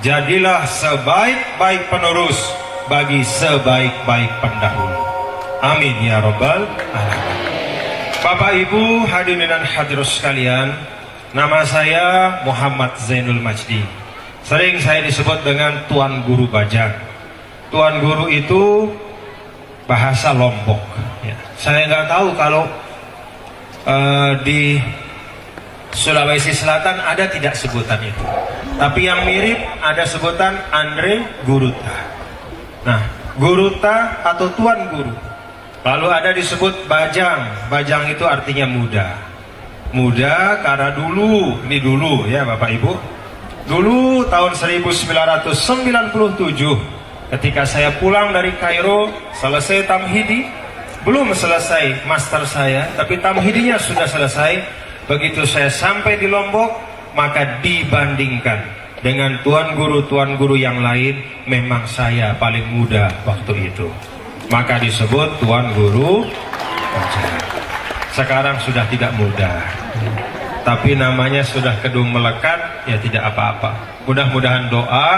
Jadilah sebaik-baik penerus bagi sebaik-baik pendahulu. Amin ya rabbal alamin. Bapak Ibu hadirin dan hadirat sekalian, nama saya Muhammad Zainul Majdi. Sering saya disebut dengan Tuan Guru Bajang. Tuan Guru itu bahasa Lombok ya. Saya nggak tahu kalau di Sulawesi Selatan ada tidak sebutan itu, tapi yang mirip ada sebutan Andre Guruta. Nah, Guruta atau Tuan Guru. Lalu ada disebut Bajang. Bajang itu artinya muda. Muda karena dulu, ini dulu ya Bapak Ibu, dulu tahun 1997 ketika saya pulang dari Kairo, selesai tamhidi, belum selesai master saya, tapi tamhidinya sudah selesai. Begitu saya sampai di Lombok, maka dibandingkan dengan tuan guru yang lain, memang saya paling muda waktu itu. Maka disebut Tuan Guru Bajang. Sekarang sudah tidak muda, tapi namanya sudah kedung melekat, ya tidak apa-apa. Mudah-mudahan doa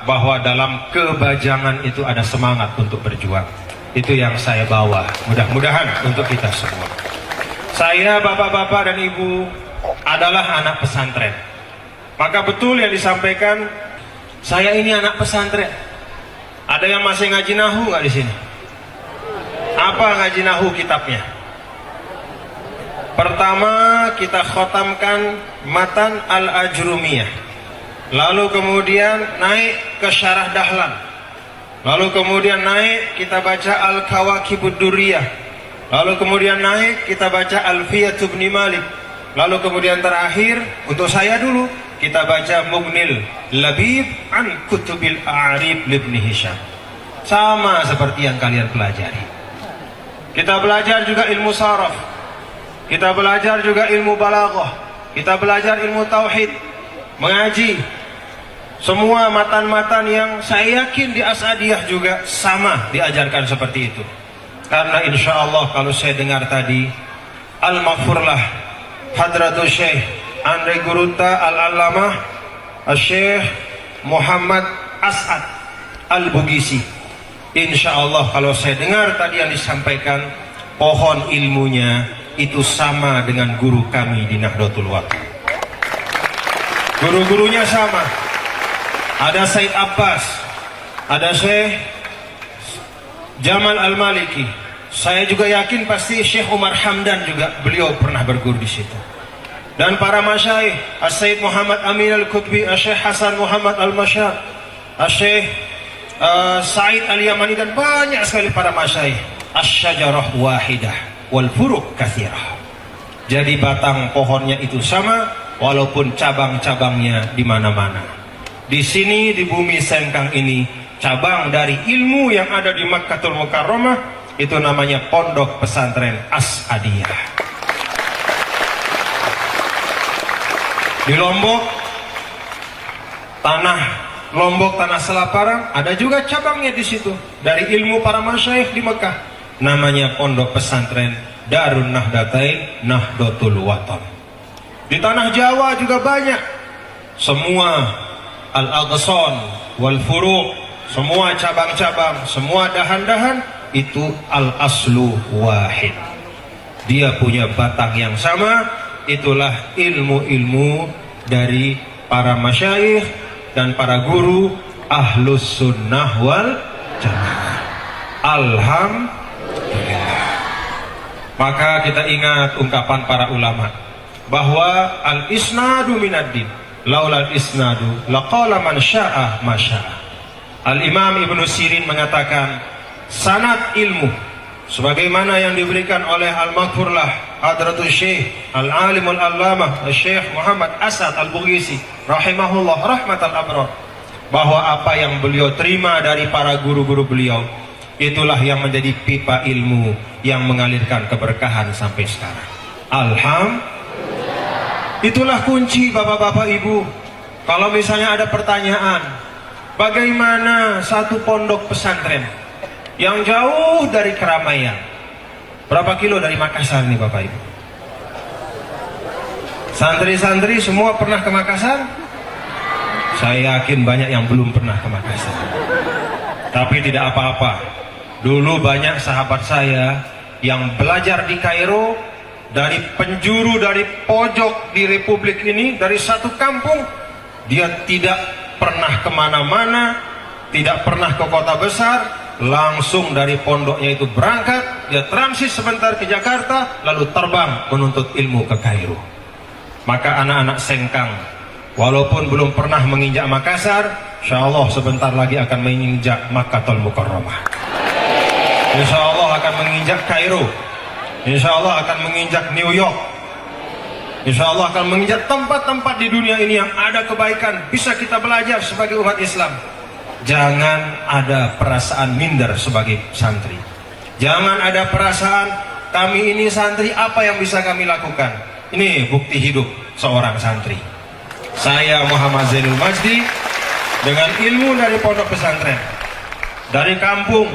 bahwa dalam kebajangan itu ada semangat untuk berjuang. Itu yang saya bawa, mudah-mudahan untuk kita semua. Saya, bapak-bapak dan ibu, adalah anak pesantren. Maka betul yang disampaikan, saya ini anak pesantren. Ada yang masih ngaji nahu nggak di sini? Apa ngaji nahu kitabnya? Pertama kita khotamkan Matan Al-Ajrumiyah, lalu kemudian naik ke Syarah Dahlan, lalu kemudian naik kita baca Al-Kawakibud Duriyah, lalu kemudian naik kita baca Alfiyah Ibn Malik, lalu kemudian terakhir untuk saya dulu kita baca Mughnil Labib an Kutubil A'rib Ibn Hisham. Sama seperti yang kalian pelajari. Kita belajar juga ilmu saraf, kita belajar juga ilmu balaghah, kita belajar ilmu tauhid, mengaji. Semua matan-matan yang saya yakin di Asadiyah juga sama diajarkan seperti itu. Karena insya Allah kalau saya dengar tadi, Al-Maghfurlah Hadratul Syekh Andre Guruta Al-Allamah Syekh Muhammad As'ad Al-Bugisi, insya Allah kalau saya dengar tadi yang disampaikan, pohon ilmunya itu sama dengan guru kami di Nahdlatul Ulama. Guru-gurunya sama. Ada Said Abbas, ada Syekh Jamal Al-Maliki. Saya juga yakin pasti Syekh Umar Hamdan juga beliau pernah berguru di situ. Dan para masyayikh, Syekh Muhammad Amin Al-Qutbi, Syekh Hasan Muhammad Al-Masyar, Syekh Said Al-Yamani, dan banyak sekali para masyayikh. Asy-syajarah wahidah wal furuq katsirah. Jadi batang pohonnya itu sama walaupun cabang-cabangnya di mana-mana. Di sini di bumi Sengkang ini, cabang dari ilmu yang ada di Makkahul Mukarramah itu namanya Pondok Pesantren Asadiyah. Di Lombok, tanah Selaparang, ada juga cabangnya di situ dari ilmu para masyayikh di Mekah. Namanya Pondok Pesantren Darun Nahdlatain Nahdlatul Watan. Di tanah Jawa juga banyak. Semua al-aghsan wal furu', semua cabang-cabang, semua dahan-dahan itu al-aslu wahid. Dia punya batang yang sama. Itulah ilmu-ilmu dari para masyayikh dan para guru Ahlus Sunnah wal Jamaah. Alhamdulillah. Maka kita ingat ungkapan para ulama bahwa al-isnadu minad-din, laula al-isnadu laqala man syaa ma syaa. Al-Imam Ibnu Sirin mengatakan sanad ilmu sebagaimana yang diberikan oleh Al-Maghfurlah Hadratul Syekh Al-Alimul Allamah Syekh Muhammad As'ad Al-Bugisi rahimahullah rahmatal abrar, bahwa apa yang beliau terima dari para guru-guru beliau itulah yang menjadi pipa ilmu yang mengalirkan keberkahan sampai sekarang. Alhamdulillah. Itulah kunci bapak-bapak ibu. Kalau misalnya ada pertanyaan, bagaimana satu pondok pesantren yang jauh dari keramaian, berapa kilo dari Makassar nih Bapak Ibu? Santri-santri semua pernah ke Makassar? Saya yakin banyak yang belum pernah ke Makassar. Tapi tidak apa-apa. Dulu banyak sahabat saya yang belajar di Kairo, dari penjuru, dari pojok di Republik ini, dari satu kampung. Dia tidak pernah kemana-mana, tidak pernah ke kota besar, langsung dari pondoknya itu berangkat, dia transit sebentar ke Jakarta, lalu terbang menuntut ilmu ke Kairo. Maka anak-anak Sengkang, walaupun belum pernah menginjak Makassar, insya Allah sebentar lagi akan menginjak Makkahul Mukarramah. Insya Allah akan menginjak Kairo. Insya Allah akan menginjak New York. Insya Allah akan menginjak tempat-tempat di dunia ini yang ada kebaikan, bisa kita belajar sebagai umat Islam. Jangan ada perasaan minder sebagai santri. Jangan ada perasaan kami ini santri, apa yang bisa kami lakukan. Ini bukti hidup seorang santri. Saya Muhammad Zainul Majdi, dengan ilmu dari pondok pesantren, dari kampung,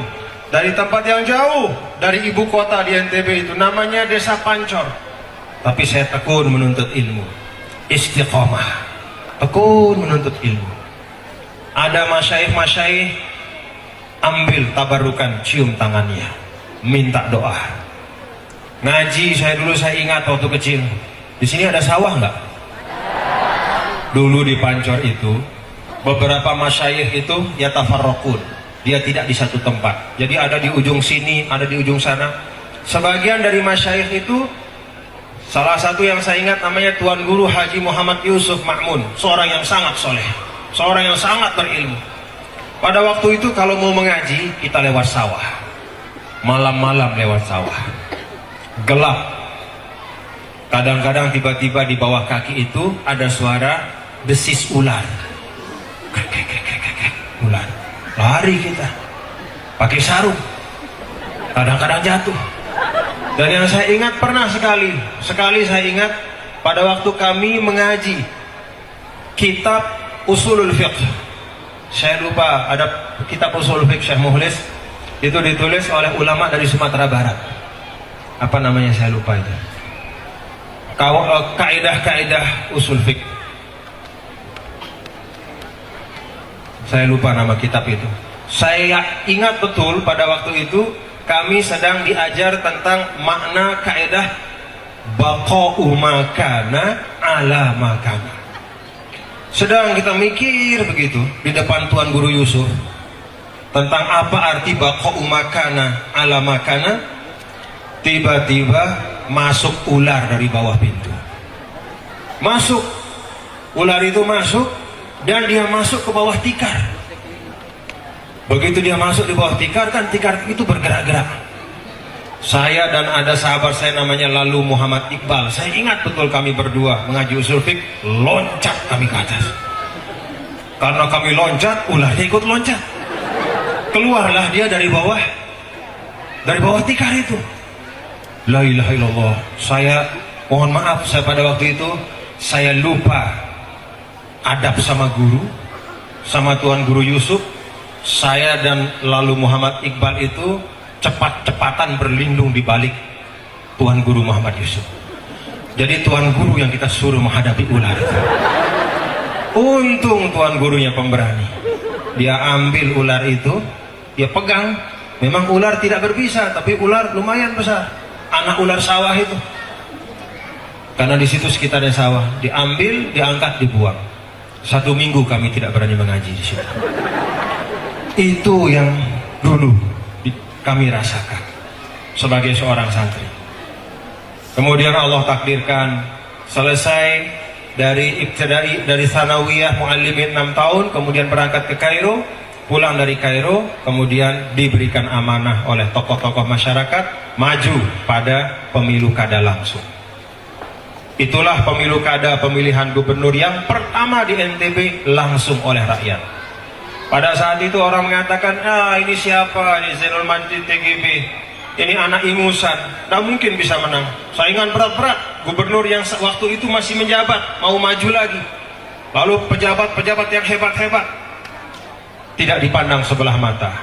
dari tempat yang jauh, dari ibu kota di NTB itu, namanya Desa Pancor. Tapi saya tekun menuntut ilmu, istiqomah, tekun menuntut ilmu. Ada masyaikh-masyaikh, ambil tabarukan, cium tangannya, minta doa. Ngaji dulu saya ingat waktu kecil. Di sini ada sawah nggak? Dulu di Pancor itu, beberapa masyaikh itu yatafarraqun. Dia tidak di satu tempat. Jadi ada di ujung sini, ada di ujung sana. Sebagian dari masyaikh itu, salah satu yang saya ingat namanya Tuan Guru Haji Muhammad Yusuf Ma'mun, seorang yang sangat soleh, seorang yang sangat berilmu. Pada waktu itu kalau mau mengaji, kita lewat sawah. Malam-malam lewat sawah. Gelap. Kadang-kadang tiba-tiba di bawah kaki itu ada suara desis ular. Ular. Lari kita. Pakai sarung. Kadang-kadang jatuh. Dan yang saya ingat pernah sekali saya ingat pada waktu kami mengaji kitab Usulul Fiqh. Saya lupa, ada kitab Usulul Fiqh Syekh Mukhlis, itu ditulis oleh ulama dari Sumatera Barat. Apa namanya saya lupa itu. Kaidah-kaidah Usul Fiqh. Saya lupa nama kitab itu. Saya ingat betul pada waktu itu kami sedang diajar tentang makna kaidah baqa'u makana ala makana. Sedang kita mikir begitu di depan Tuan Guru Yusuf tentang apa arti baqa'u makana ala makana. Tiba-tiba masuk ular dari bawah pintu. Masuk. Ular itu masuk dan dia masuk ke bawah tikar. Begitu dia masuk di bawah tikar, kan tikar itu bergerak-gerak. Saya dan ada sahabat saya namanya Lalu Muhammad Iqbal, saya ingat betul kami berdua mengaji usul fiqh, loncat kami ke atas. Karena kami loncat, ularnya ikut loncat. Keluarlah dia dari bawah tikar itu. La ilaha illallah. Saya mohon maaf, saya pada waktu itu saya lupa adab sama guru, sama Tuan Guru Yusuf. Saya dan Lalu Muhammad Iqbal itu cepat-cepatan berlindung di balik Tuan Guru Muhammad Yusuf. Jadi Tuan Guru yang kita suruh menghadapi ular itu. Untung Tuan Gurunya pemberani. Dia ambil ular itu, dia pegang. Memang ular tidak berbisa, tapi ular lumayan besar. Anak ular sawah itu. Karena di situ sekitarnya sawah. Diambil, diangkat, dibuang. 1 minggu kami tidak berani mengaji di situ. Itu yang dulu kami rasakan sebagai seorang santri. Kemudian Allah takdirkan selesai dari ibtidai, dari sanawiyah muallimin 6 tahun, kemudian berangkat ke Kairo, pulang dari Kairo, kemudian diberikan amanah oleh tokoh-tokoh masyarakat maju pada pemilu kada langsung. Itulah pemilu kada, pemilihan gubernur yang pertama di NTB langsung oleh rakyat. Pada saat itu orang mengatakan, ini siapa, ini Zainul Majdi TGB, ini anak ingusan, tidak mungkin bisa menang. Saingan berat-berat, gubernur yang waktu itu masih menjabat, mau maju lagi. Lalu pejabat-pejabat yang hebat-hebat, tidak dipandang sebelah mata.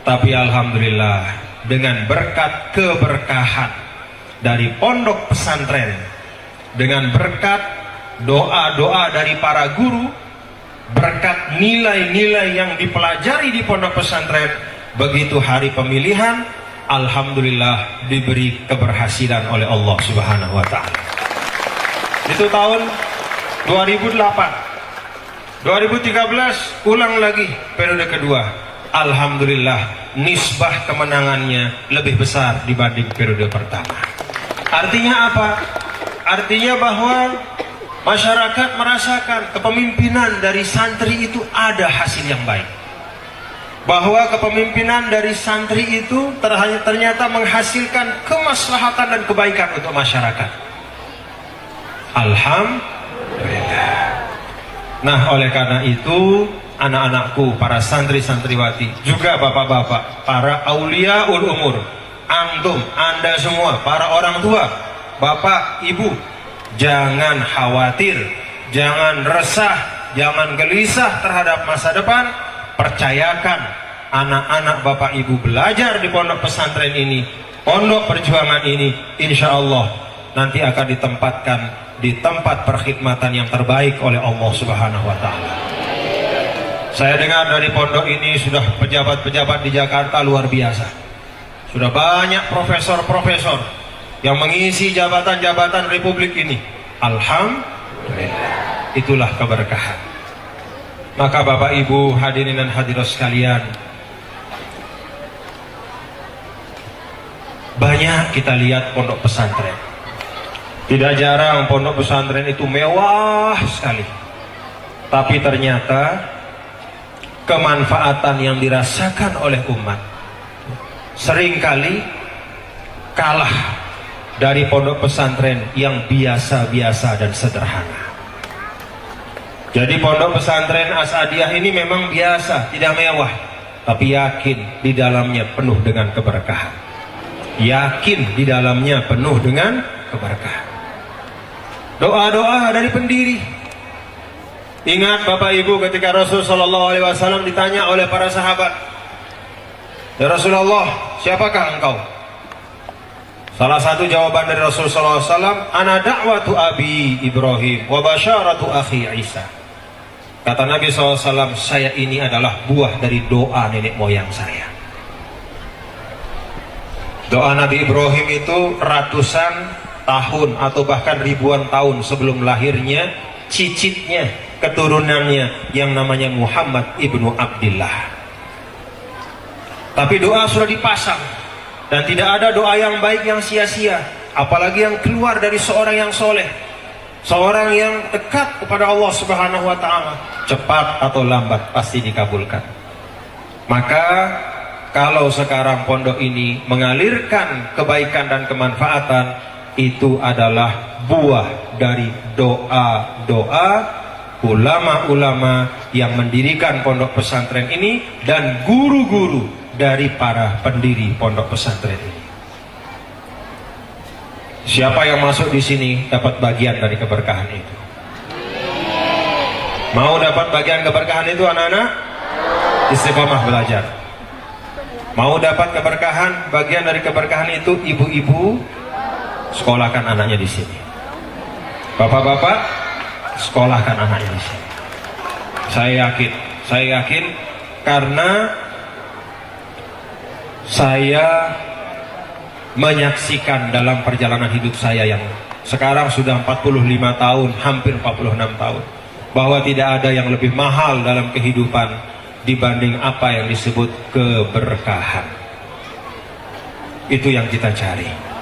Tapi alhamdulillah, dengan berkat keberkahan dari pondok pesantren, dengan berkat doa-doa dari para guru, berkat nilai-nilai yang dipelajari di pondok pesantren, begitu hari pemilihan, alhamdulillah diberi keberhasilan oleh Allah Subhanahu wa taala. Itu tahun 2008. 2013 ulang lagi periode kedua. Alhamdulillah nisbah kemenangannya lebih besar dibanding periode pertama. Artinya apa? Artinya bahwa masyarakat merasakan kepemimpinan dari santri itu ada hasil yang baik. Bahwa kepemimpinan dari santri itu ternyata menghasilkan kemaslahatan dan kebaikan untuk masyarakat. Alhamdulillah. Nah, oleh karena itu, anak-anakku, para santri-santriwati, juga bapak-bapak, para auliaul umur, antum, anda semua, para orang tua, bapak, ibu, jangan khawatir, jangan resah, jangan gelisah terhadap masa depan. Percayakan anak-anak bapak ibu belajar di pondok pesantren ini, pondok perjuangan ini, insya Allah nanti akan ditempatkan di tempat perkhidmatan yang terbaik oleh Allah Subhanahu wa taala. Saya dengar dari pondok ini sudah pejabat-pejabat di Jakarta luar biasa. Sudah banyak profesor-profesor yang mengisi jabatan-jabatan republik ini. Alhamdulillah. Itulah keberkahan. Maka Bapak Ibu hadirin dan hadirat sekalian, banyak kita lihat pondok pesantren. Tidak jarang pondok pesantren itu mewah sekali. Tapi ternyata kemanfaatan yang dirasakan oleh umat seringkali kalah dari pondok pesantren yang biasa-biasa dan sederhana. Jadi pondok pesantren Asadiyah ini memang biasa, tidak mewah, tapi yakin di dalamnya penuh dengan keberkahan. Yakin di dalamnya penuh dengan keberkahan. Doa-doa dari pendiri. Ingat Bapak Ibu, ketika Rasul Shallallahu Alaihi Wasallam ditanya oleh para sahabat, ya Rasulullah, siapakah engkau? Salah satu jawaban dari Rasul Shallallahu Alaihi Wasallam, ana da'watu abi Ibrahim wa basyaratu akhi Isa. Kata Nabi SAW, saya ini adalah buah dari doa nenek moyang saya. Doa Nabi Ibrahim itu ratusan tahun atau bahkan ribuan tahun sebelum lahirnya cicitnya, keturunannya yang namanya Muhammad ibnu Abdillah. Tapi doa sudah dipasang, dan tidak ada doa yang baik yang sia-sia, apalagi yang keluar dari seorang yang soleh, seorang yang dekat kepada Allah Subhanahu wa taala, cepat atau lambat pasti dikabulkan. Maka kalau sekarang pondok ini mengalirkan kebaikan dan kemanfaatan, itu adalah buah dari doa-doa ulama-ulama yang mendirikan pondok pesantren ini dan guru-guru dari para pendiri pondok pesantren ini. Siapa yang masuk di sini dapat bagian dari keberkahan itu? Mau dapat bagian keberkahan itu anak-anak? Istiqomah belajar. Mau dapat keberkahan, bagian dari keberkahan itu ibu-ibu, sekolahkan anaknya di sini. Bapak-bapak, sekolahkan anaknya di sini. Saya yakin karena saya menyaksikan dalam perjalanan hidup saya yang sekarang sudah 45 tahun, hampir 46 tahun, bahwa tidak ada yang lebih mahal dalam kehidupan dibanding apa yang disebut keberkahan. Itu yang kita cari.